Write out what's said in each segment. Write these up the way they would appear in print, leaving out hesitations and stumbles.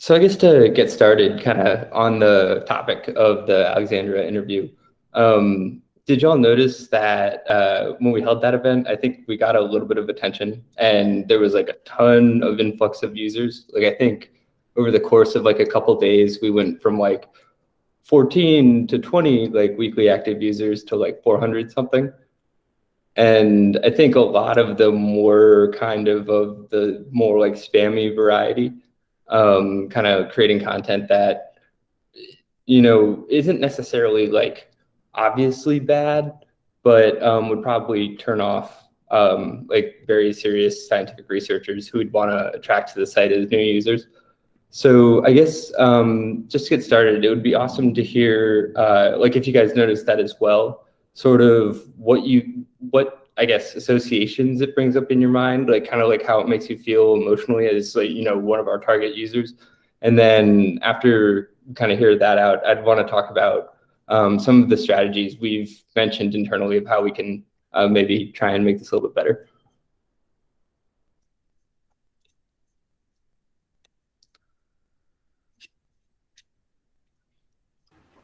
So I guess to get started, kind of on the topic of the Alexandra interview, did y'all notice that when we held that event, I think we got a little bit of attention, and there was like a ton of influx of users. Like I think over the course of like a couple days, we went from like 14 to 20 like weekly active users to like 400 something. And I think a lot of them were kind of the more like spammy variety, kind of creating content that, isn't necessarily like obviously bad, but would probably turn off like very serious scientific researchers who would want to attract to the site as new users. So I guess just to get started, it would be awesome to hear, like if you guys noticed that as well, sort of what I guess associations it brings up in your mind, like kind of like how it makes you feel emotionally as like, one of our target users. And then after kind of hear that out, I'd want to talk about some of the strategies we've mentioned internally of how we can maybe try and make this a little bit better.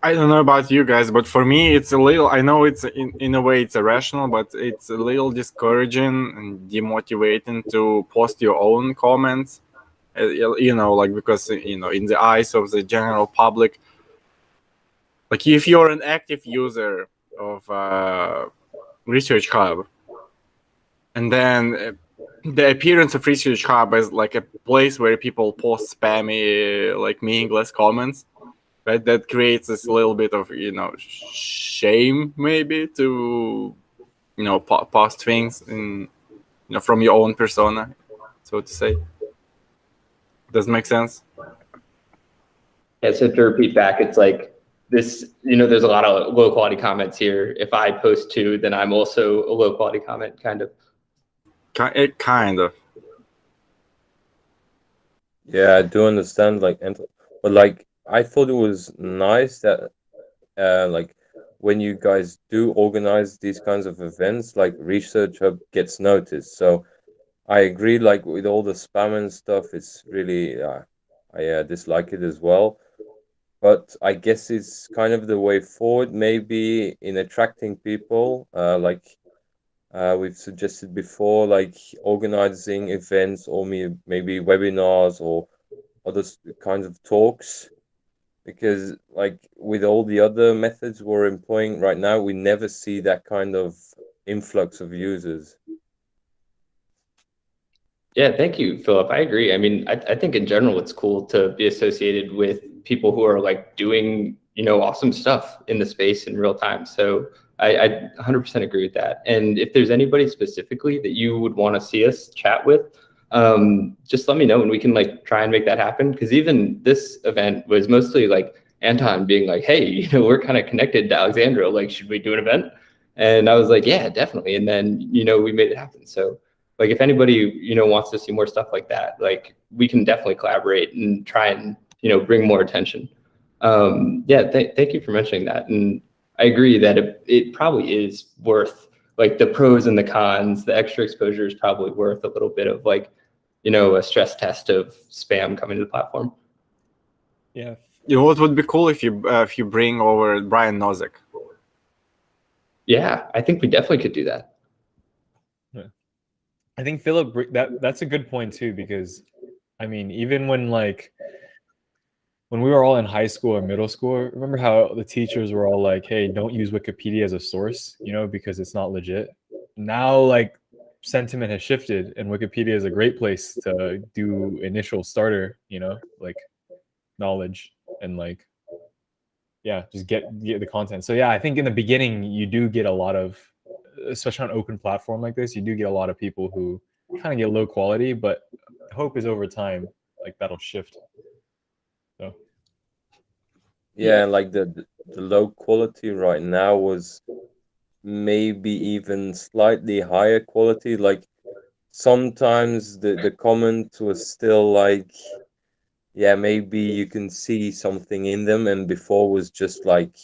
I don't know about you guys, but for me, it's a little. I know it's in a way it's irrational, but it's a little discouraging and demotivating to post your own comments. Like because in the eyes of the general public, like if you're an active user of ResearchHub, and then the appearance of ResearchHub as like a place where people post spammy, like meaningless comments, right? That creates this little bit of shame, maybe, to post things in from your own persona, so to say. Does it make sense? Yeah, so to repeat back, it's like this, there's a lot of low quality comments here. If I post two, then I'm also a low quality comment, kind of. Kind of. Yeah, I do understand, but like I thought it was nice that like when you guys do organize these kinds of events, like Research Hub gets noticed. So I agree, like with all the spam and stuff, it's really I dislike it as well. But I guess it's kind of the way forward, maybe in attracting people, we've suggested before, like organizing events or maybe webinars or other kinds of talks. Because, like, with all the other methods we're employing right now, we never see that kind of influx of users. Yeah, thank you, Philip. I agree. I mean, I think in general, it's cool to be associated with people who are like doing, awesome stuff in the space in real time. So I 100% agree with that. And if there's anybody specifically that you would want to see us chat with, just let me know and we can like try and make that happen. Because even this event was mostly like Anton being like, hey, we're kind of connected to Alexandra. Like, should we do an event? And I was like, yeah, definitely. And then, we made it happen. So like if anybody wants to see more stuff like that, like we can definitely collaborate and try and bring more attention. Yeah, thank you for mentioning that, and I agree that it probably is worth like the pros and the cons. The extra exposure is probably worth a little bit of like a stress test of spam coming to the platform. Yeah. What would be cool if you bring over Brian Nozick? Yeah, I think we definitely could do that. I think Philip, that's a good point too, because I mean, even when we were all in high school or middle school, remember how the teachers were all like, hey, don't use Wikipedia as a source, because it's not legit. Now, like, sentiment has shifted and Wikipedia is a great place to do initial starter, like knowledge and like, yeah, just get the content. So yeah, I think in the beginning you do get a lot of, especially on an open platform like this, you do get a lot of people who kind of get low quality, but hope is over time, like that'll shift. So Yeah, like the low quality right now was maybe even slightly higher quality. Like sometimes the comment was still like, yeah, maybe you can see something in them, and before was just like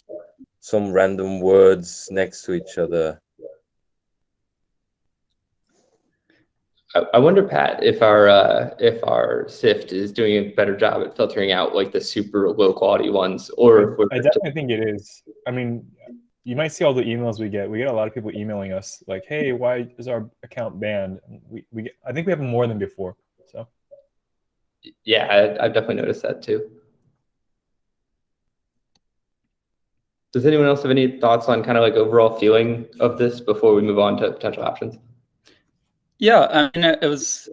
some random words next to each other. I wonder, Pat, if our Sift is doing a better job at filtering out like the super low quality ones, or if we're I definitely think it is. I mean, you might see all the emails we get. We get a lot of people emailing us like, "Hey, why is our account banned?" I think we have more than before. So yeah, I've definitely noticed that too. Does anyone else have any thoughts on kind of like overall feeling of this before we move on to potential options? Yeah, I mean, it was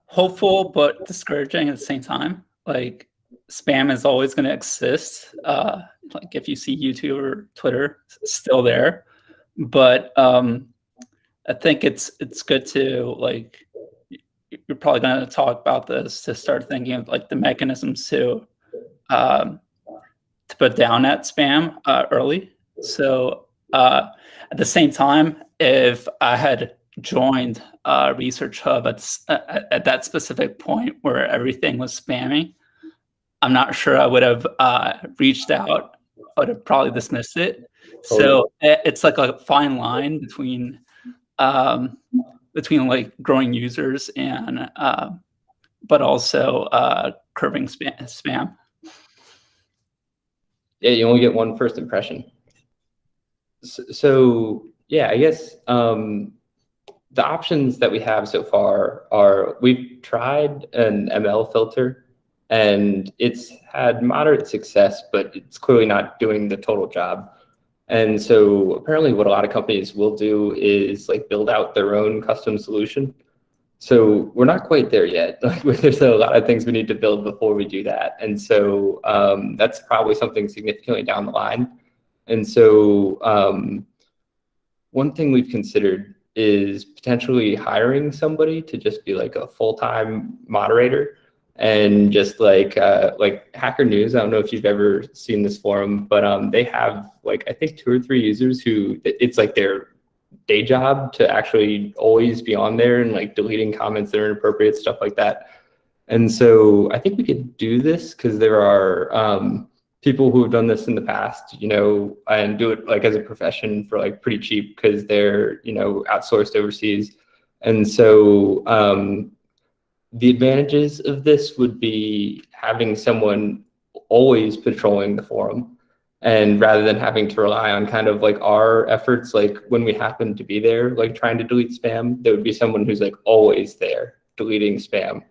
hopeful but discouraging at the same time. Like, spam is always going to exist. Like, if you see YouTube or Twitter, it's still there. But I think it's good to, like, you're probably going to talk about this, to start thinking of like the mechanisms to put down that spam early. So at the same time, if I had joined ResearchHub at that specific point where everything was spammy, I'm not sure I would have reached out. I would have probably dismissed it. So it's like a fine line between like growing users and but also curbing spam. Yeah, you only get one first impression. So yeah, I guess the options that we have so far are, we've tried an ML filter and it's had moderate success, but it's clearly not doing the total job. And so apparently what a lot of companies will do is like build out their own custom solution. So we're not quite there yet. Like, there's a lot of things we need to build before we do that. And so that's probably something significantly down the line. And so one thing we've considered is potentially hiring somebody to just be like a full-time moderator, and just like Hacker News. I don't know if you've ever seen this forum, but they have like, I think 2 or 3 users who it's like their day job to actually always be on there and like deleting comments that are inappropriate, stuff like that. And so I think we could do this because there are people who have done this in the past, you know, and do it like as a profession for like pretty cheap because they're, you know, outsourced overseas. And so the advantages of this would be having someone always patrolling the forum. And rather than having to rely on kind of like our efforts, like when we happen to be there, like trying to delete spam, there would be someone who's like always there deleting spam.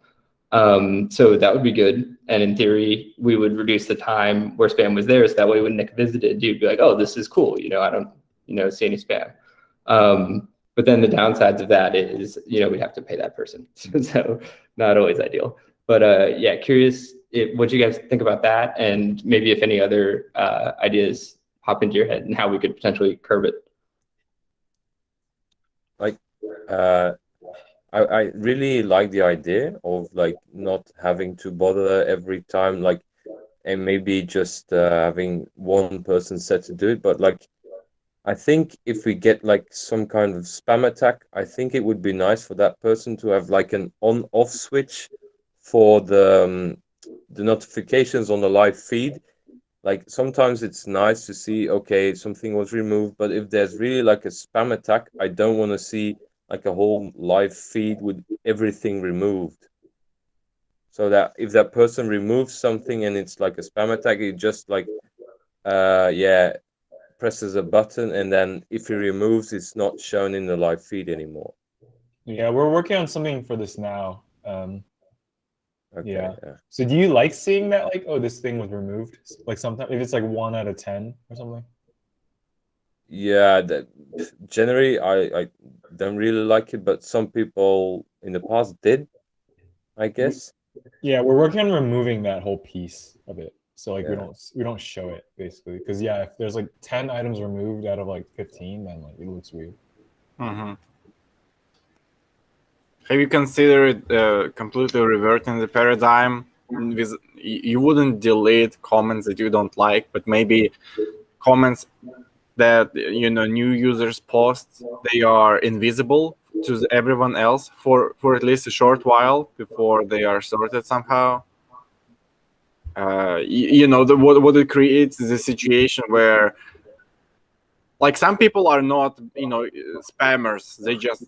So that would be good. And in theory, we would reduce the time where spam was there. So that way when Nick visited, you'd be like, oh, this is cool. You know, I don't, you know, see any spam. But then the downsides of that is, you know, we'd have to pay that person. So not always ideal. But yeah, curious what you guys think about that, and maybe if any other ideas pop into your head and how we could potentially curb it. Like, I really like the idea of like not having to bother every time, like, and maybe just having one person set to do it. But like, I think if we get like some kind of spam attack, I think it would be nice for that person to have like an on-off switch for the notifications on the live feed. Like, sometimes it's nice to see, okay, something was removed, but if there's really like a spam attack, I don't want to see like a whole live feed with everything removed. So that if that person removes something and it's like a spam attack, it just like yeah, presses a button, and then if he removes, it's not shown in the live feed anymore. yeah, we're working on something for this now. Okay, yeah. So do you like seeing that, like, oh, this thing was removed? Like sometimes if it's like 1 out of 10 or something? Yeah, generally I don't really like it, but some people in the past did, I guess. Yeah, we're working on removing that whole piece of it. So like Yeah. we don't show it basically, because yeah, if there's like 10 items removed out of like 15, then like it looks weird. Mm-hmm. Have you considered completely reverting the paradigm? You wouldn't delete comments that you don't like, but maybe comments that, you know, new users post, they are invisible to everyone else for at least a short while before they are sorted somehow. You know, what it creates is a situation where like some people are not, spammers.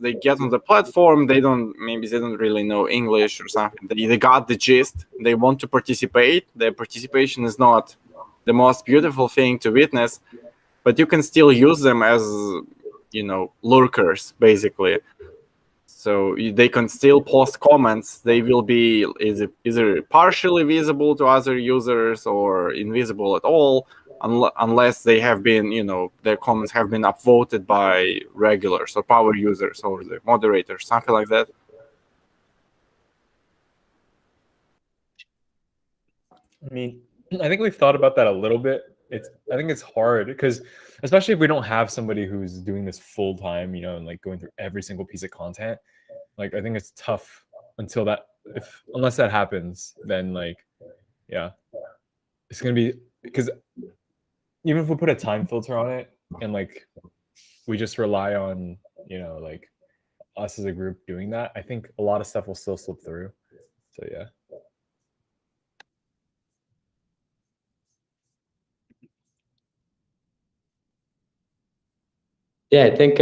They get on the platform. They don't really know English or something. They got the gist. They want to participate. Their participation is not the most beautiful thing to witness, but you can still use them as, lurkers, basically. So they can still post comments. They will be either partially visible to other users or invisible at all, unless they have been, their comments have been upvoted by regulars or power users or the moderators, something like that. I mean, I think we've thought about that a little bit. I think it's hard because, especially if we don't have somebody who's doing this full time, and like going through every single piece of content. Like, I think it's tough unless that happens, then like, yeah, it's gonna be, because even if we put a time filter on it and like we just rely on, like us as a group doing that, I think a lot of stuff will still slip through. So yeah. Yeah, I think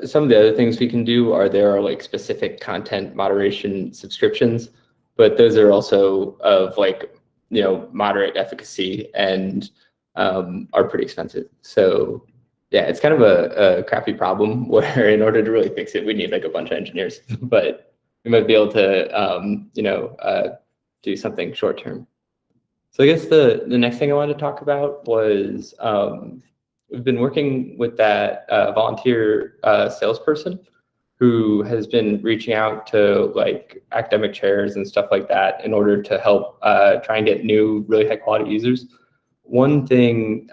some of the other things we can do there are like specific content moderation subscriptions, but those are also of like, moderate efficacy and are pretty expensive. So yeah, it's kind of a crappy problem where in order to really fix it, we need like a bunch of engineers, but we might be able to, do something short term. So I guess the next thing I wanted to talk about was we've been working with that volunteer salesperson who has been reaching out to like academic chairs and stuff like that in order to help try and get new, really high quality users. One thing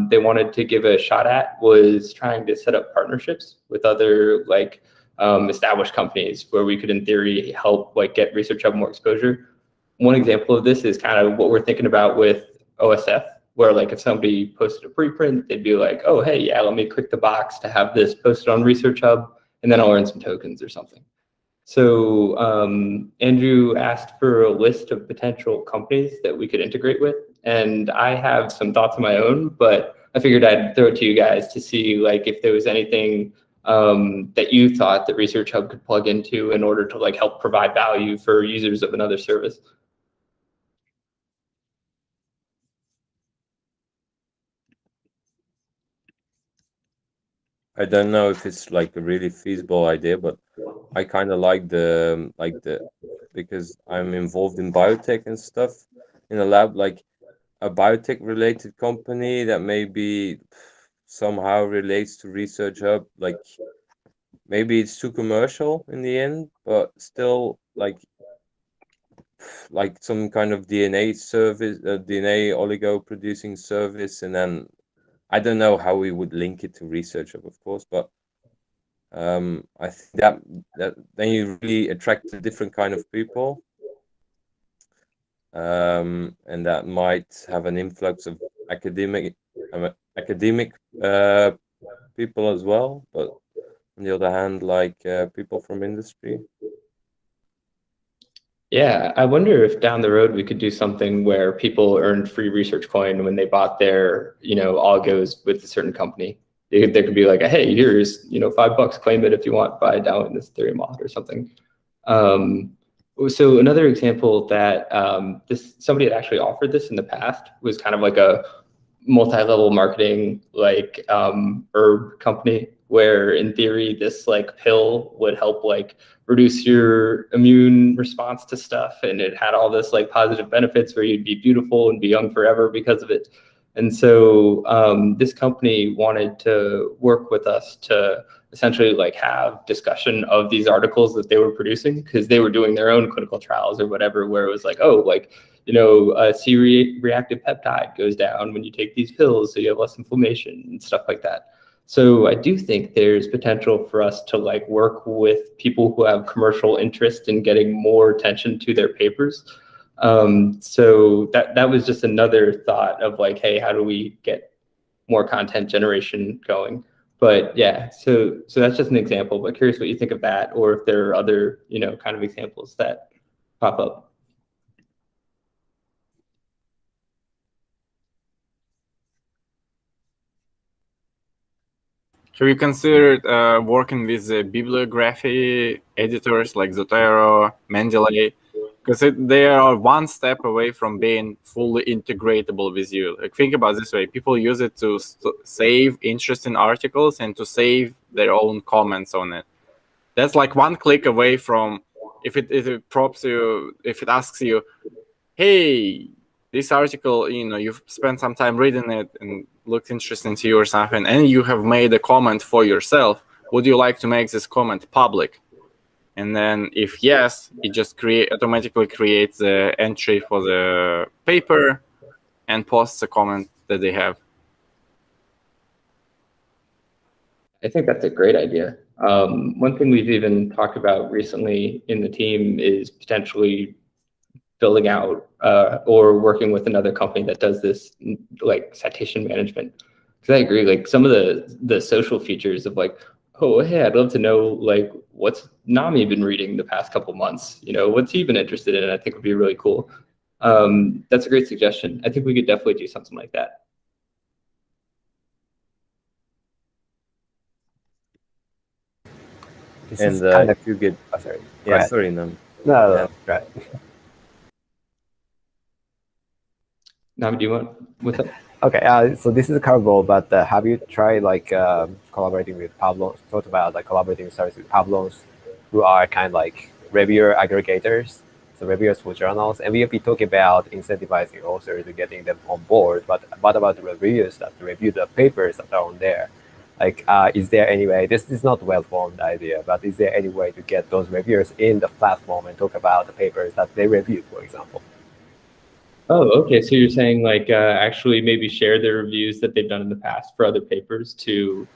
they wanted to give a shot at was trying to set up partnerships with other like established companies where we could, in theory, help like get ResearchHub more exposure. One example of this is kind of what we're thinking about with OSF, where like if somebody posted a preprint, they'd be like, oh, hey, yeah, let me click the box to have this posted on ResearchHub, and then I'll earn some tokens or something. So Andrew asked for a list of potential companies that we could integrate with, and I have some thoughts of my own, but I figured I'd throw it to you guys to see like if there was anything that you thought that ResearchHub could plug into in order to like help provide value for users of another service. I don't know if it's like a really feasible idea, but I kind of like because I'm involved in biotech and stuff in a lab, like a biotech related company that maybe somehow relates to ResearchHub. Like maybe it's too commercial in the end, but still like some kind of DNA service, DNA oligo producing service, and then I don't know how we would link it to ResearchHub, of course, but I think that then you really attract a different kind of people, and that might have an influx of academic people as well. But on the other hand, like people from industry. Yeah, I wonder if down the road we could do something where people earned free research coin when they bought their, oligos with a certain company. There could be like a, hey, here's, $5, claim it if you want by downloading this Ethereum wallet or something. So another example that somebody had actually offered this in the past was kind of like a multi-level marketing like herb company where in theory this like pill would help like reduce your immune response to stuff, and it had all this like positive benefits where you'd be beautiful and be young forever because of it. And so this company wanted to work with us to essentially like have discussion of these articles that they were producing, because they were doing their own clinical trials or whatever, where it was like, oh, like, a C-reactive peptide goes down when you take these pills, so you have less inflammation and stuff like that. So I do think there's potential for us to like work with people who have commercial interest in getting more attention to their papers. So that was just another thought of like, hey, how do we get more content generation going? But yeah, so that's just an example, but curious what you think of that, or if there are other, kind of examples that pop up. Have you considered working with bibliography editors like Zotero, Mendeley? Because they are one step away from being fully integratable with you. Like, think about it this way: people use it to save interesting articles and to save their own comments on it. That's like one click away from if it prompts you, if it asks you, hey, this article, you've spent some time reading it and looked interesting to you or something, and you have made a comment for yourself. Would you like to make this comment public? And then if yes, it just automatically creates the entry for the paper and posts a comment that they have. I think that's a great idea. One thing we've even talked about recently in the team is potentially building out or working with another company that does this, like citation management. Because I agree, like some of the social features of like, oh, hey, I'd love to know like what's Nami been reading the past couple months. What's he been interested in? I think would be really cool. That's a great suggestion. I think we could definitely do something like that. This And is kind of if you get, sorry. yeah, sorry, no. No, right. Nami, do you want with that? Okay, so this is a curveball, but have you tried like collaborating with Pablo? Thought about like collaborating service with Pablos, who are kind of like reviewer aggregators, so reviewers for journals, and we'll be talking about incentivizing authors and getting them on board. But what about the reviewers that review the papers that are on there? Like, is there any way? This is not a well-formed idea, but is there any way to get those reviewers in the platform and talk about the papers that they reviewed, for example? Oh, okay. So you're saying like actually maybe share their reviews that they've done in the past for other papers to.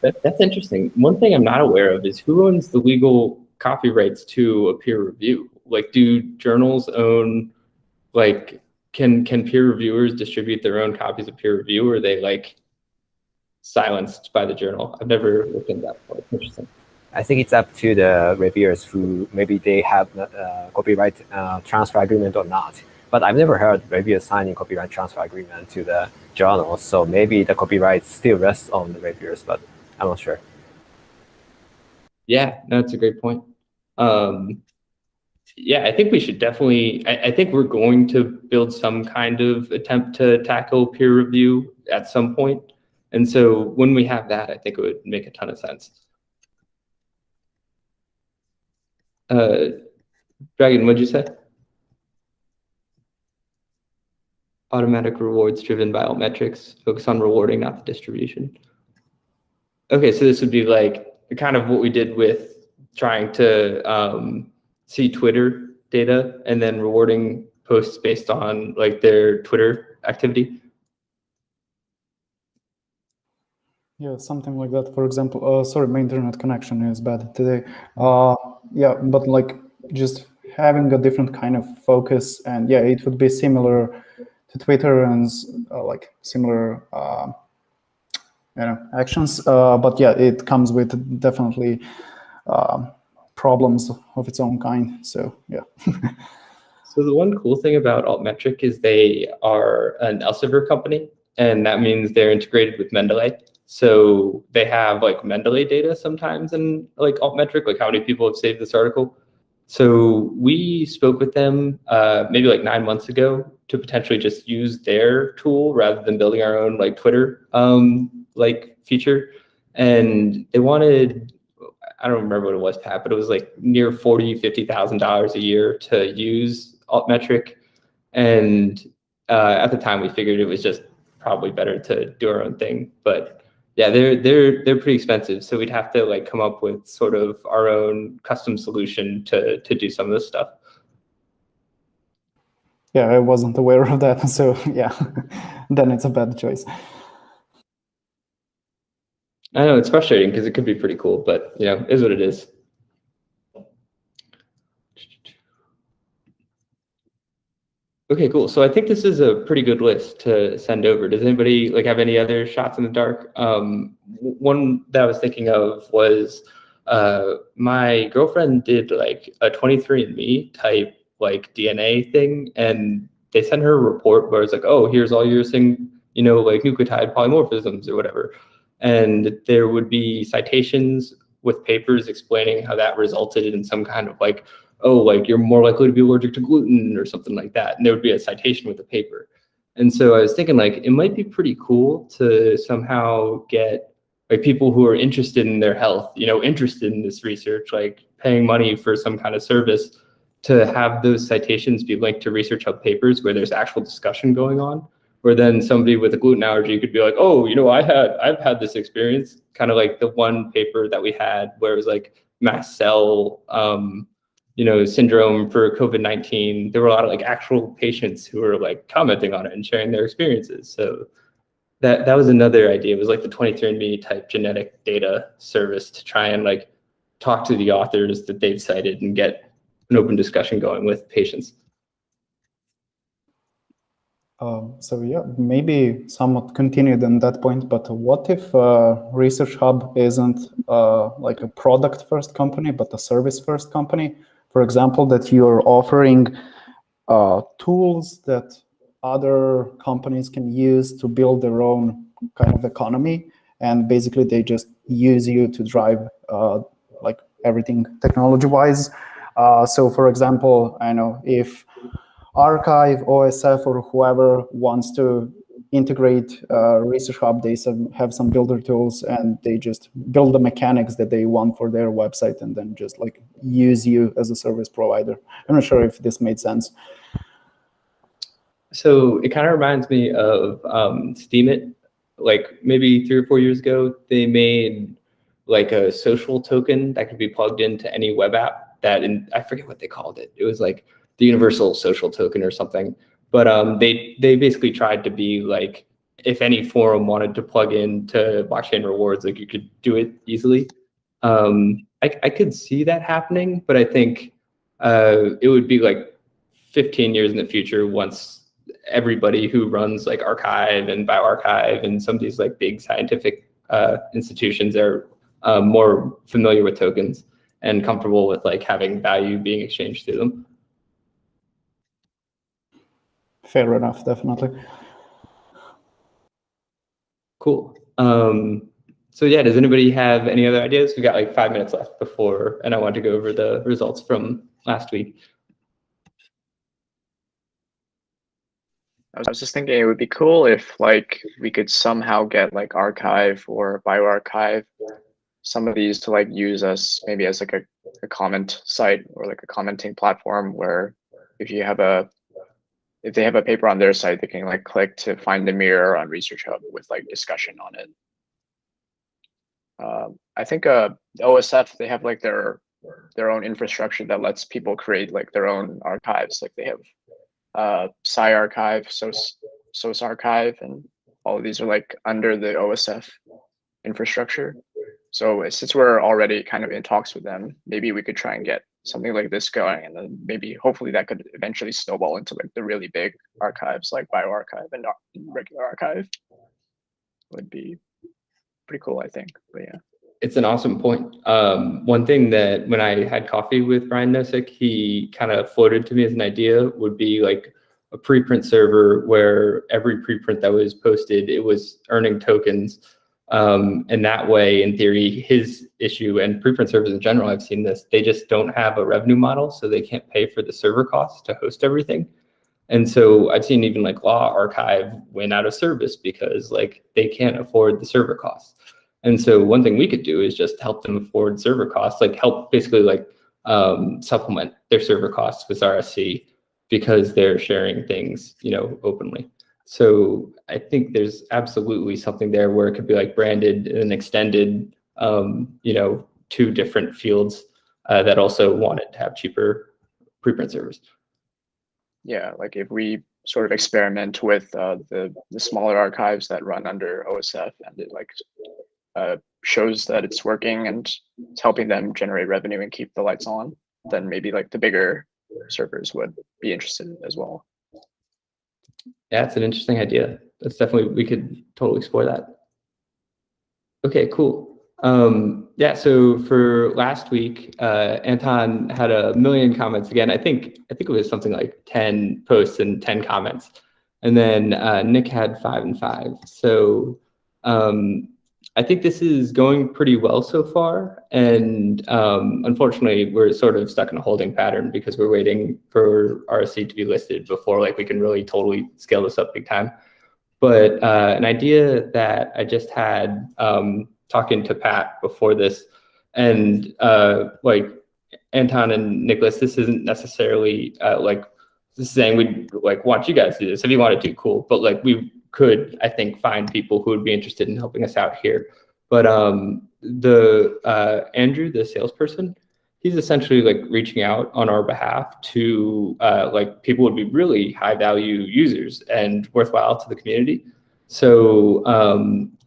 That's interesting. One thing I'm not aware of is who owns the legal copyrights to a peer review. Like, do journals own, like, can peer reviewers distribute their own copies of peer review, or are they like silenced by the journal? I've never looked into that before. Interesting. I think it's up to the reviewers who maybe they have copyright transfer agreement or not. But I've never heard reviewers signing copyright transfer agreement to the journals. So maybe the copyright still rests on the reviewers, but I'm not sure. Yeah, no, that's a great point. Yeah, I think we should definitely, I think we're going to build some kind of attempt to tackle peer review at some point. And so when we have that, I think it would make a ton of sense. Dragon, what'd you say? Automatic rewards driven by altmetrics, focus on rewarding, not the distribution. Okay, so this would be like kind of what we did with trying to see Twitter data and then rewarding posts based on like their Twitter activity. Yeah, something like that. For example, sorry, my internet connection is bad today. Yeah, but like just having a different kind of focus, and yeah, it would be similar to Twitter and like similar actions. But yeah, it comes with definitely problems of its own kind. So yeah. So the one cool thing about Altmetric is they are an Elsevier company, and that means they're integrated with Mendeley. So they have like Mendeley data sometimes in like Altmetric, like how many people have saved this article. So we spoke with them maybe like 9 months ago to potentially just use their tool rather than building our own like Twitter like feature. And they wanted, I don't remember what it was, Pat, but it was like near $40,000-$50,000 a year to use Altmetric. And at the time we figured it was just probably better to do our own thing. But yeah, they're pretty expensive. So we'd have to like come up with sort of our own custom solution to do some of this stuff. Yeah, I wasn't aware of that. So yeah, then it's a bad choice. I know it's frustrating because it could be pretty cool, but you know, is what it is. Okay, cool. So I think this is a pretty good list to send over. Does anybody like have any other shots in the dark? One that I was thinking of was my girlfriend did like a 23andMe type like DNA thing, and they sent her a report where it's like, oh, here's all your like nucleotide polymorphisms or whatever. and there would be citations with papers explaining how that resulted in some kind of like, oh, like you're more likely to be allergic to gluten or something like that. And there would be a citation with the paper. And so I was thinking like, it might be pretty cool to somehow get like people who are interested in their health, interested in this research, like paying money for some kind of service, to have those citations be linked to ResearchHub papers where there's actual discussion going on, where then somebody with a gluten allergy could be like, oh, I've had this experience, kind of like the one paper that we had where it was like mast cell, syndrome for COVID-19. There were a lot of like actual patients who were like commenting on it and sharing their experiences. So that was another idea. It was like the 23andMe type genetic data service to try and like talk to the authors that they've cited and get an open discussion going with patients. So yeah, maybe somewhat continued on that point, but what if ResearchHub isn't like a product-first company, but a service-first company? For example, that you're offering tools that other companies can use to build their own kind of economy, and basically they just use you to drive like everything technology-wise. So for example, I know if Archive, OSF, or whoever wants to integrate ResearchHub, they have some builder tools, and they just build the mechanics that they want for their website, and then just like use you as a service provider. I'm not sure if this made sense. So it kind of reminds me of Steemit. Like maybe 3 or 4 years ago, they made like a social token that could be plugged into any web app that, I forget what they called it. It was like the universal social token or something. But they basically tried to be like, if any forum wanted to plug into blockchain rewards, like you could do it easily. I could see that happening, but I think it would be like 15 years in the future once everybody who runs like Archive and bioRxiv and some of these like big scientific institutions are more familiar with tokens and comfortable with like having value being exchanged through them. Fair enough, definitely. Cool. So yeah, does anybody have any other ideas? We've got like 5 minutes left before, and I want to go over the results from last week. I was just thinking it would be cool if like we could somehow get like Archive or bioRxiv, some of these to like use us maybe as like a comment site or like a commenting platform where if they have a paper on their site, they can like click to find the mirror on ResearchHub with like discussion on it. I think OSF, they have like their own infrastructure that lets people create like their own archives. Like they have SciArchive, SOS Archive, and all of these are like under the OSF infrastructure. So since we're already kind of in talks with them, maybe we could try and get something like this going, and then maybe hopefully that could eventually snowball into like the really big archives like bioRxiv and regular Archive. Would be pretty cool, I think. But yeah, it's an awesome point. One thing that when I had coffee with Brian Nosek, he kind of floated to me as an idea would be like a preprint server where every preprint that was posted, it was earning tokens. And that way, in theory, his issue, and preprint servers in general, I've seen this, they just don't have a revenue model, so they can't pay for the server costs to host everything. And so I've seen even like Law Archive went out of service because like they can't afford the server costs. And so one thing we could do is just help them afford server costs, like help basically like supplement their server costs with RSC because they're sharing things, openly. So I think there's absolutely something there where it could be like branded and extended, 2 different fields that also wanted to have cheaper preprint servers. Yeah, like if we sort of experiment with the smaller archives that run under OSF, and it like shows that it's working and it's helping them generate revenue and keep the lights on, then maybe like the bigger servers would be interested as well. Yeah, it's an interesting idea. That's definitely, we could totally explore that. Okay, cool. Yeah, so for last week, Anton had 1 million comments again. I think it was something like 10 posts and 10 comments. And then Nick had 5 and 5. So I I think this is going pretty well so far, and unfortunately, we're sort of stuck in a holding pattern because we're waiting for RSC to be listed before like we can really totally scale this up big time. But an idea that I just had talking to Pat before this, and like Anton and Nicholas, this isn't necessarily like saying we like want you guys to do this. If you want to do, cool. But like we could, I think, find people who would be interested in helping us out here. But Andrew, the salesperson, he's essentially like reaching out on our behalf to like people would be really high value users and worthwhile to the community. So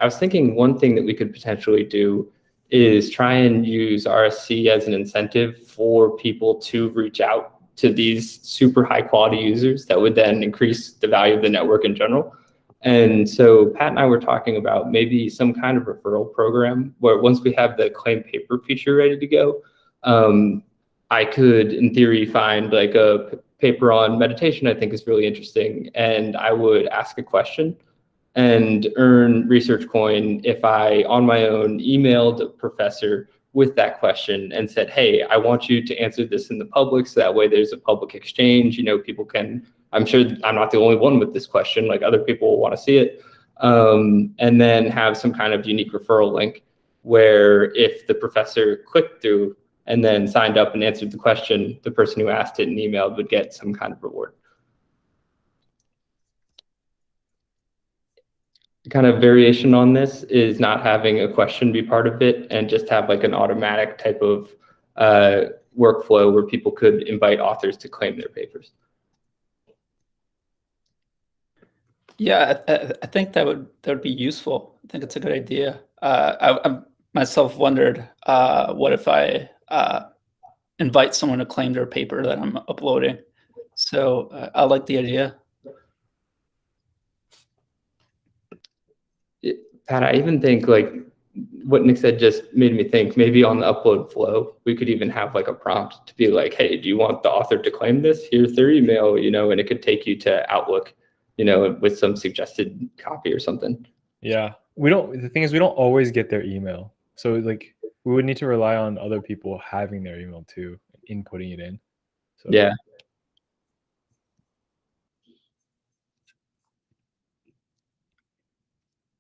I was thinking one thing that we could potentially do is try and use RSC as an incentive for people to reach out to these super high quality users that would then increase the value of the network in general. And so Pat and I were talking about maybe some kind of referral program where once we have the claim paper feature ready to go, I could, in theory, find like a paper on meditation I think is really interesting, and I would ask a question and earn research coin if I, on my own, emailed a professor with that question and said, hey, I want you to answer this in the public, so that way there's a public exchange. You know, people can, I'm sure I'm not the only one with this question, like other people will want to see it. And then have some kind of unique referral link where if the professor clicked through and then signed up and answered the question, the person who asked it and emailed would get some kind of reward. Kind of variation on this is not having a question be part of it and just have like an automatic type of workflow where people could invite authors to claim their papers. Yeah, I think that would be useful. I think it's a good idea. I myself wondered, what if I invite someone to claim their paper that I'm uploading? So I like the idea. Pat, I even think like what Nick said just made me think maybe on the upload flow, we could even have like a prompt to be like, hey, do you want the author to claim this? Here's their email, you know, and it could take you to Outlook, you know, with some suggested copy or something. Yeah, the thing is we don't always get their email. So like we would need to rely on other people having their email too, inputting it in. So yeah.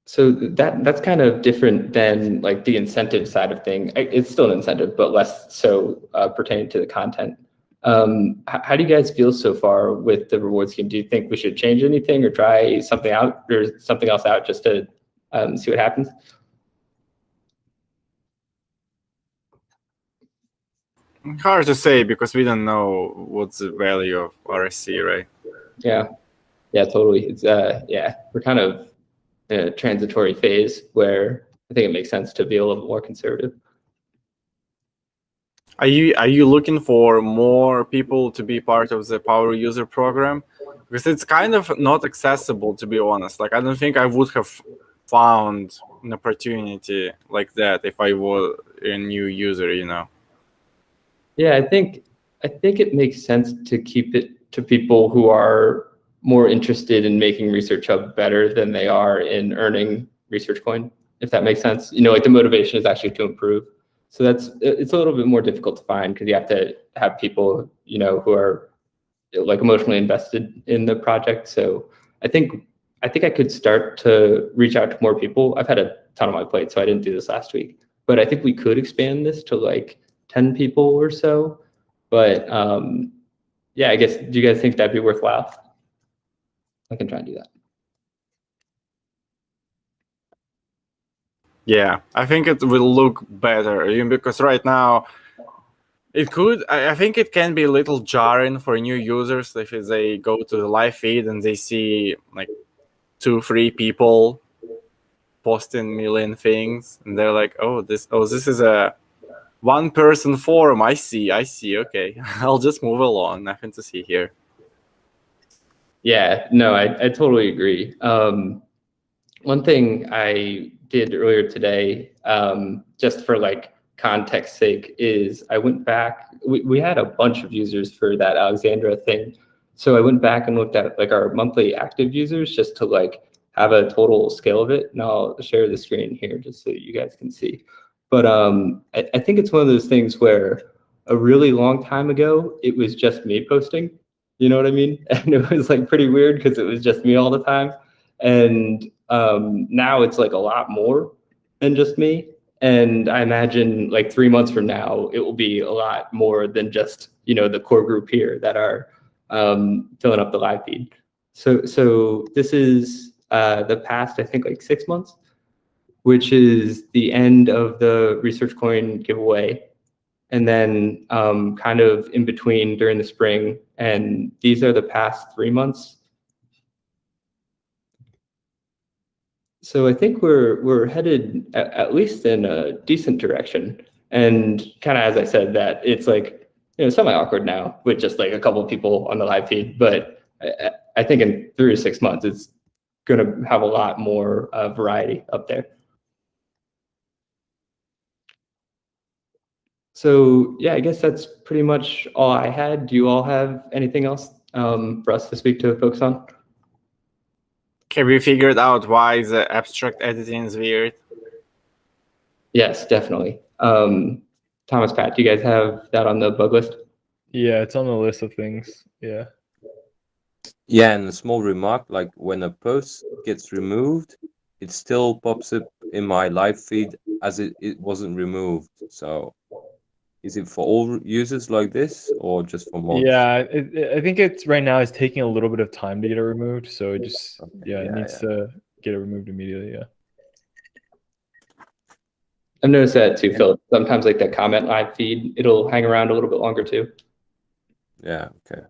So that's kind of different than like the incentive side of thing. It's still an incentive, but less so pertaining to the content. How do you guys feel so far with the reward scheme? Do you think we should change anything or try something out or something else out just to see what happens? Hard to say because we don't know what's the value of RSC, right? Yeah, totally. It's yeah, we're kind of in a transitory phase where I think it makes sense to be a little more conservative. Are you looking for more people to be part of the Power User program? Because it's kind of not accessible, to be honest. Like I don't think I would have found an opportunity like that if I were a new user, you know. Yeah, I think it makes sense to keep it to people who are more interested in making ResearchHub better than they are in earning research coin, if that makes sense. You know, like the motivation is actually to improve. So it's a little bit more difficult to find because you have to have people, you know, who are like emotionally invested in the project. So I think I could start to reach out to more people. I've had a ton on my plate, so I didn't do this last week. But I think we could expand this to like 10 people or so. But yeah, I guess, do you guys think that'd be worthwhile? I can try and do that. Yeah, I think it will look better because right now it could. I think it can be a little jarring for new users if they go to the live feed and they see like 2-3 people posting million things, and they're like, "Oh, this is a one-person forum. I see. Okay, I'll just move along. Nothing to see here." Yeah, no, I totally agree. One thing I did earlier today, just for like context sake, is I went back. We had a bunch of users for that Alexandra thing. So I went back and looked at like our monthly active users just to like have a total scale of it, and I'll share the screen here just so you guys can see. But I think it's one of those things where a really long time ago, it was just me posting. You know what I mean? And it was like pretty weird because it was just me all the time. And now it's like a lot more than just me. And I imagine like 3 months from now, it will be a lot more than just, the core group here that are filling up the live feed. So this is the past, I think, like 6 months, which is the end of the Research Coin giveaway. And then kind of in between during the spring. And these are the past 3 months. So I think we're headed at least in a decent direction. And kind of, as I said, that it's like, semi-awkward now with just like a couple of people on the live feed. But I think in 3 to 6 months, it's going to have a lot more variety up there. So yeah, I guess that's pretty much all I had. Do you all have anything else for us to speak to folks on? Have you figured out why the abstract editing is weird? Yes, definitely. Thomas, Pat, do you guys have that on the bug list? Yeah, it's on the list of things. Yeah. Yeah, and a small remark, like when a post gets removed, it still pops up in my live feed as it wasn't removed. So is it for all users like this or just for mods? Yeah, I think it's right now it's taking a little bit of time to get it removed. So it just, Okay, it needs to get it removed immediately. Yeah. I've noticed that too, Philip. Sometimes like that comment live feed, it'll hang around a little bit longer too. Yeah, okay.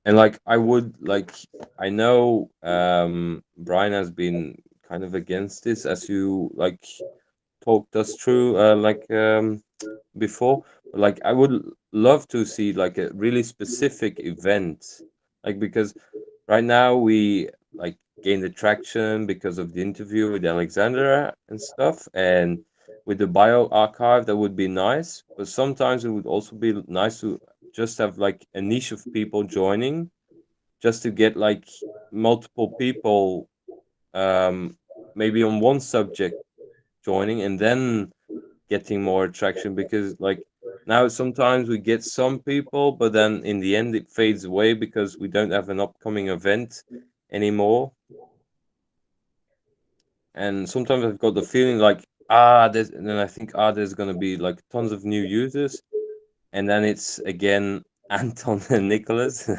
And like I know Brian has been kind of against this, as you like talked us through before. But, like I would love to see like a really specific event, like because right now we like gained attraction because of the interview with Alexandra and stuff, and with the bio archive that would be nice. But sometimes it would also be nice to just have like a niche of people joining, just to get like multiple people maybe on one subject joining, and then getting more attraction, because like now sometimes we get some people, but then in the end it fades away because we don't have an upcoming event anymore. And sometimes I've got the feeling like and then I think there's gonna be like tons of new users, and then it's again Anton and Nicholas,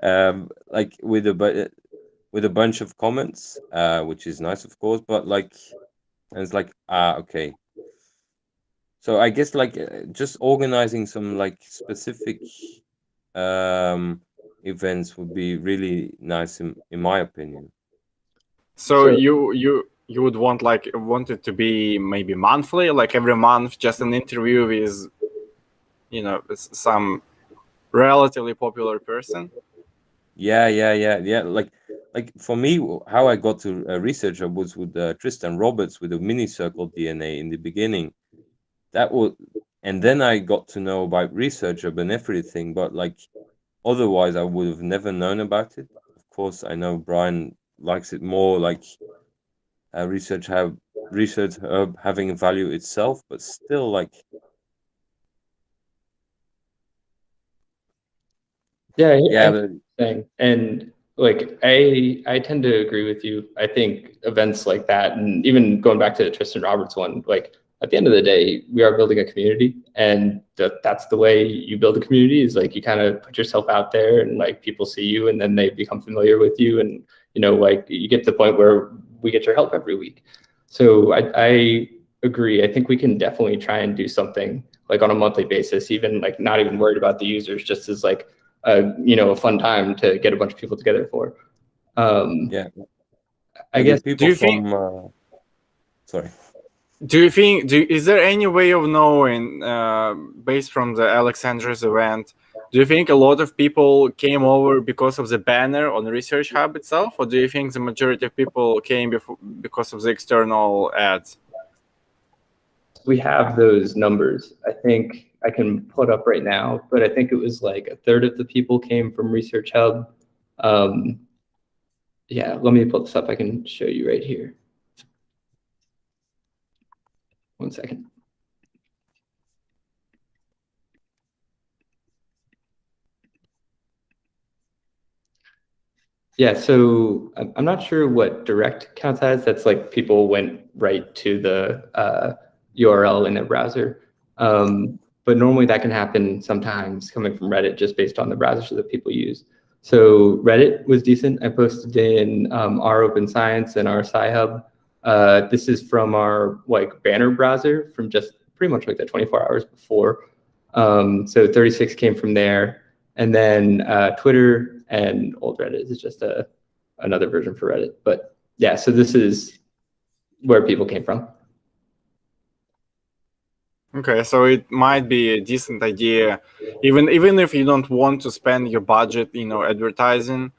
like with a bunch of comments, which is nice, of course, but like, and it's like okay. So I guess like just organizing some like specific events would be really nice in my opinion. So you would want it to be maybe monthly, like every month, just an interview with, some relatively popular person. Yeah. Like for me, how I got to ResearchHub was with Tristan Roberts with the mini circle DNA in the beginning. And then I got to know about ResearchHub and everything, but like otherwise I would have never known about it. Of course, I know Brian likes it more like ResearchHub having a value itself, but still like. And like I tend to agree with you. I think events like that, and even going back to the Tristan Roberts one, like at the end of the day, we are building a community, and that's the way you build a community, is like you kind of put yourself out there, and like people see you, and then they become familiar with you, and like you get to the point where we get your help every week. So I agree. I think we can definitely try and do something like on a monthly basis, even like not even worried about the users, just as like a fun time to get a bunch of people together for. I guess. Do you think? Sorry. Do you think? Is there any way of knowing, based from the Alexandra's event? Do you think a lot of people came over because of the banner on ResearchHub itself, or do you think the majority of people came because of the external ads? We have those numbers. I think I can put up right now, but I think it was like a third of the people came from ResearchHub. Yeah, let me pull this up. I can show you right here. 1 second. Yeah, so I'm not sure what direct counts as. That's like people went right to the URL in their browser. But normally that can happen sometimes coming from Reddit just based on the browsers that people use. So Reddit was decent. I posted in our Open Science and our SciHub. This is from our like banner browser from just pretty much like the 24 hours before. So 36 came from there. And then Twitter and old Reddit is just another version for Reddit. But yeah, so this is where people came from. Okay, so it might be a decent idea, even if you don't want to spend your budget, advertising.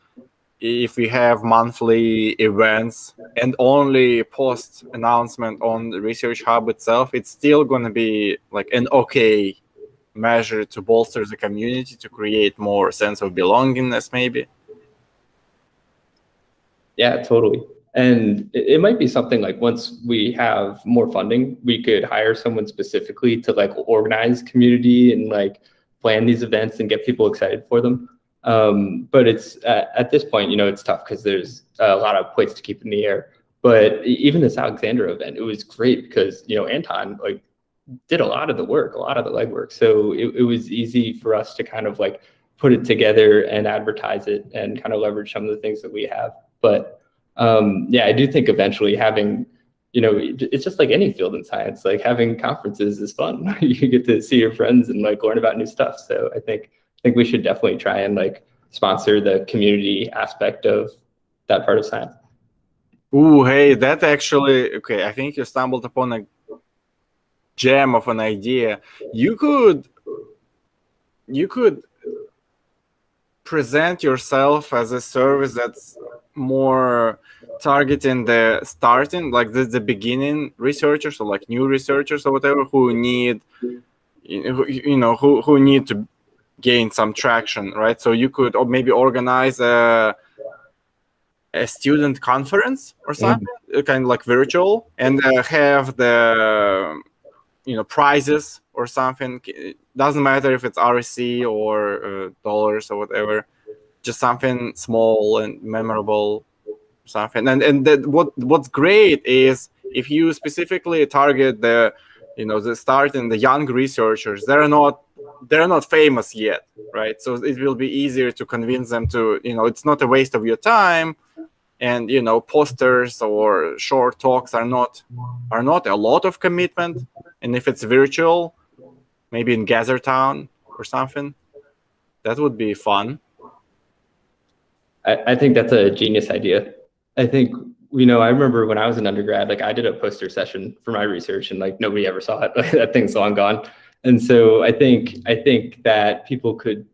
If we have monthly events and only post announcement on the Research Hub itself, it's still going to be like an okay measure to bolster the community, to create more sense of belongingness, maybe. Yeah, totally. And it might be something like once we have more funding, we could hire someone specifically to like organize community and like plan these events and get people excited for them. But it's at this point, it's tough because there's a lot of plates to keep in the air. But even this Alexandra event, it was great because, Anton like did a lot of the work, a lot of the legwork. So it was easy for us to kind of like put it together and advertise it and kind of leverage some of the things that we have. But yeah, I do think eventually having, it's just like any field in science, like having conferences is fun. You get to see your friends and like learn about new stuff. So I think we should definitely try and like sponsor the community aspect of that part of science. Ooh, hey, that actually, okay, I think you stumbled upon a gem of an idea. You could present yourself as a service that's more targeting the starting, like the beginning researchers, or like new researchers or whatever, who need who need to gain some traction, right? So you could maybe organize a student conference or something, kind of like virtual, and have the prizes or something. It doesn't matter if it's RSC or dollars or whatever, just something small and memorable, something. And that what's great is if you specifically target the starting the young researchers, they're not famous yet, right? So it will be easier to convince them to, it's not a waste of your time. And posters or short talks are not a lot of commitment. And if it's virtual, maybe in Gathertown or something, that would be fun. I think that's a genius idea. I think, I remember when I was an undergrad, like I did a poster session for my research and like nobody ever saw it. That thing's long gone. And so I think that people could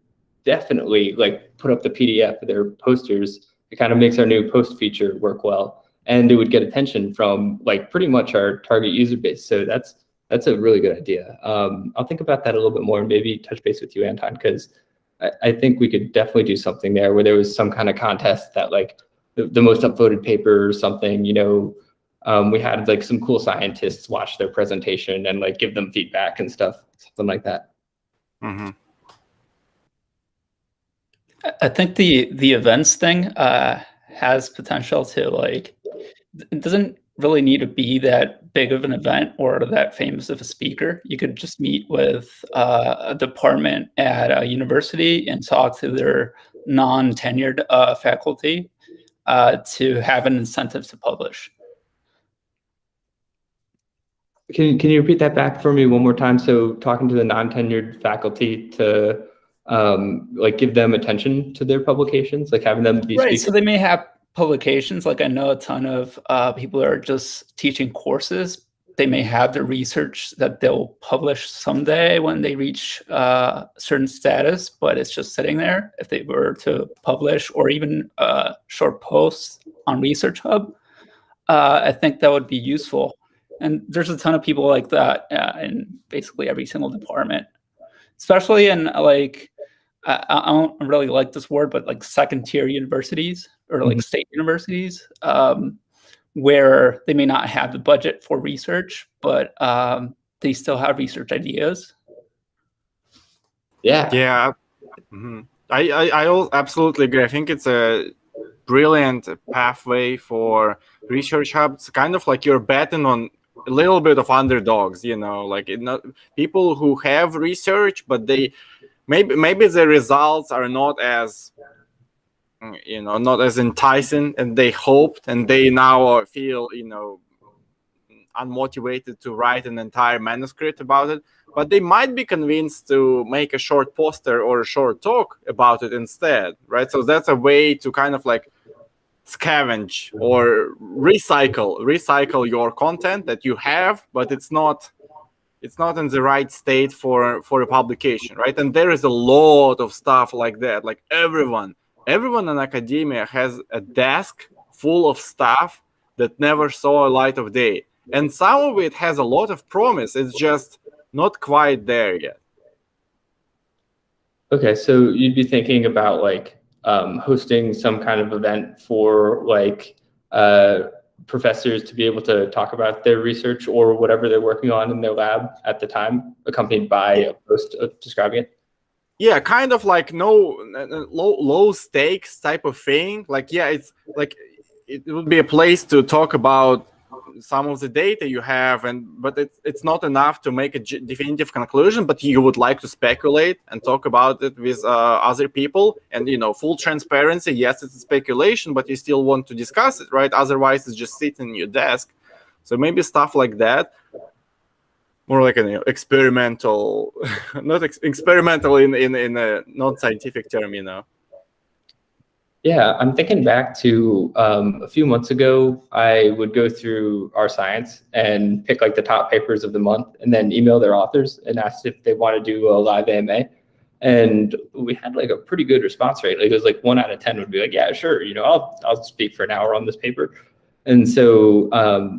definitely like put up the PDF of their posters. It kind of makes our new post feature work well. And it would get attention from like pretty much our target user base. So that's a really good idea. I'll think about that a little bit more and maybe touch base with you, Anton, because I think we could definitely do something there where there was some kind of contest that like the most upvoted paper or something, we had like some cool scientists watch their presentation and like give them feedback and stuff, something like that. Mm-hmm. I think the events thing has potential to like, it doesn't really need to be that big of an event or that famous of a speaker. You could just meet with a department at a university and talk to their non-tenured faculty to have an incentive to publish. Can you repeat that back for me one more time? So talking to the non-tenured faculty to like give them attention to their publications, like having them be right. speakers? So they may have publications. Like I know a ton of people are just teaching courses. They may have the research that they'll publish someday when they reach a certain status, but it's just sitting there. If they were to publish or even short posts on ResearchHub, I think that would be useful. And there's a ton of people like that in basically every single department, especially in like I don't really like this word, but like second tier universities or like state universities, where they may not have the budget for research, but they still have research ideas. Yeah. Yeah. Mhm. I absolutely agree. I think it's a brilliant pathway for ResearchHub. It's kind of like you're betting on a little bit of underdogs, like people who have research, but they maybe the results are not as not as enticing and they hoped, and they now feel unmotivated to write an entire manuscript about it, but they might be convinced to make a short poster or a short talk about it instead, right? So that's a way to kind of like scavenge or recycle your content that you have, but it's not in the right state for a publication, right? And there is a lot of stuff like that. Like everyone in academia has a desk full of stuff that never saw a light of day, and some of it has a lot of promise. It's just not quite there yet. Okay, so you'd be thinking about like hosting some kind of event for like professors to be able to talk about their research or whatever they're working on in their lab at the time, accompanied by a post describing it. Yeah, kind of like low stakes type of thing. Like, yeah, it's like it would be a place to talk about some of the data you have, but it's not enough to make a definitive conclusion, but you would like to speculate and talk about it with other people, and full transparency. Yes, it's a speculation, but you still want to discuss it, right? Otherwise it's just sitting in your desk. So maybe stuff like that, more like an experimental not experimental in a non-scientific term. Yeah, I'm thinking back to a few months ago, I would go through our science and pick like the top papers of the month and then email their authors and ask if they want to do a live AMA. And we had like a pretty good response rate. Like it was like 1 out of 10 would be like, yeah, sure, I'll speak for an hour on this paper. And so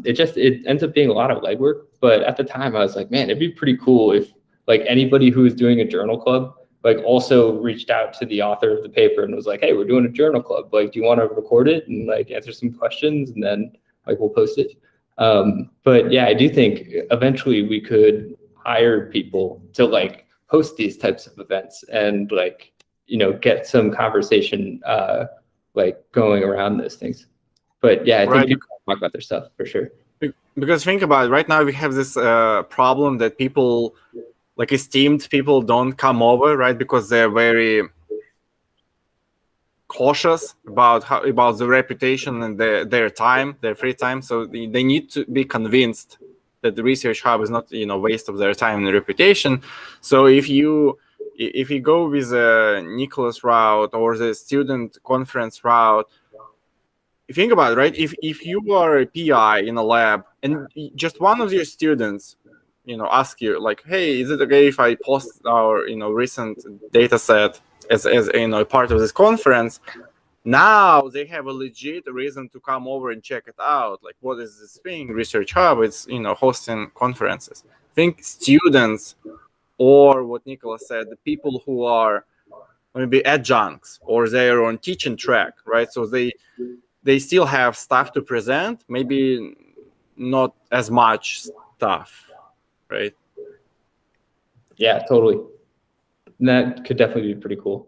it ends up being a lot of legwork. But at the time I was like, man, it'd be pretty cool if like anybody who was doing a journal club like also reached out to the author of the paper and was like, hey, we're doing a journal club. Like, do you want to record it and like answer some questions and then like we'll post it. But yeah, I do think eventually we could hire people to like host these types of events and like, get some conversation like going around those things. But yeah, I think people talk about their stuff for sure. Because think about it, right now we have this problem that people, like esteemed people, don't come over, right? Because they're very cautious about the reputation and their time, their free time. So they need to be convinced that the ResearchHub is not waste of their time and reputation. So if you go with the Nicholas route or the student conference route, you think about it, right? If you are a PI in a lab and just one of your students ask you like, hey, is it okay if I post our recent data set as part of this conference? Now they have a legit reason to come over and check it out. Like, what is this thing? ResearchHub, it's hosting conferences. I think students, or what Nicholas said, the people who are maybe adjuncts or they're on teaching track, right? So they still have stuff to present, maybe not as much stuff. Right. Yeah, totally. And that could definitely be pretty cool.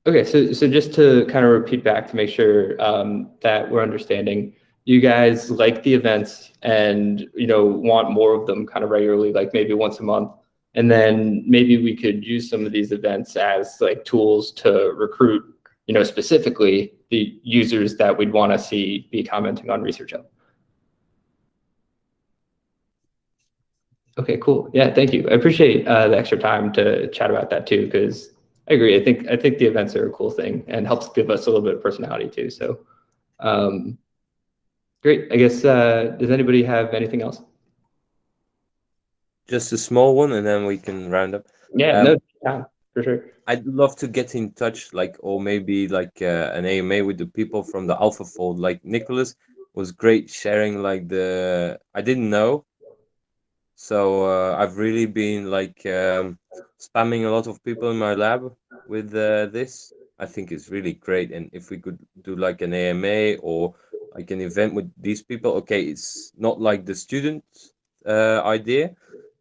Okay, so just to kind of repeat back to make sure that we're understanding, you guys like the events and want more of them kind of regularly, like maybe once a month, and then maybe we could use some of these events as like tools to recruit, specifically the users that we'd want to see be commenting on ResearchHub. Okay, cool. Yeah, thank you. I appreciate the extra time to chat about that too, because I agree. I think the events are a cool thing and helps give us a little bit of personality too. So great. I guess, does anybody have anything else? Just a small one, and then we can round up. Yeah, no, for sure. I'd love to get in touch, like, or maybe like an AMA with the people from the AlphaFold. Like Nicholas was great sharing like I didn't know So I've really been like spamming a lot of people in my lab with this. I think it's really great, and if we could do like an AMA or like an event with these people, okay, it's not like the student idea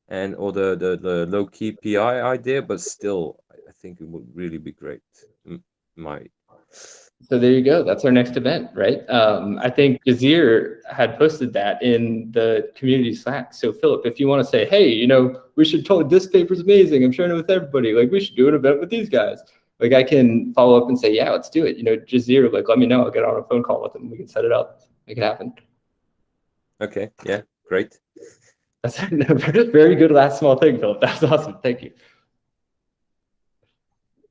and or the low key PI idea, but still, I think it would really be great. My So there you go. That's our next event, right? I think Jazir had posted that in the community Slack. So Philip, if you want to say, hey, you know, we should totally, this paper's amazing, I'm sharing it with everybody, like we should do an event with these guys. Like I can follow up and say, yeah, let's do it. You know, Jazir, like let me know. I'll get on a phone call with him. We can set it up, make it happen. okay, yeah, great. That's a very good last small thing, Philip. That's awesome. Thank you.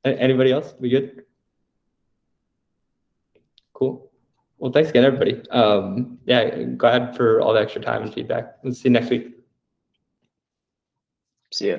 Anybody else? We good? Cool. Well, thanks again, everybody. Yeah, glad for all the extra time and feedback. Let's see you next week. See ya.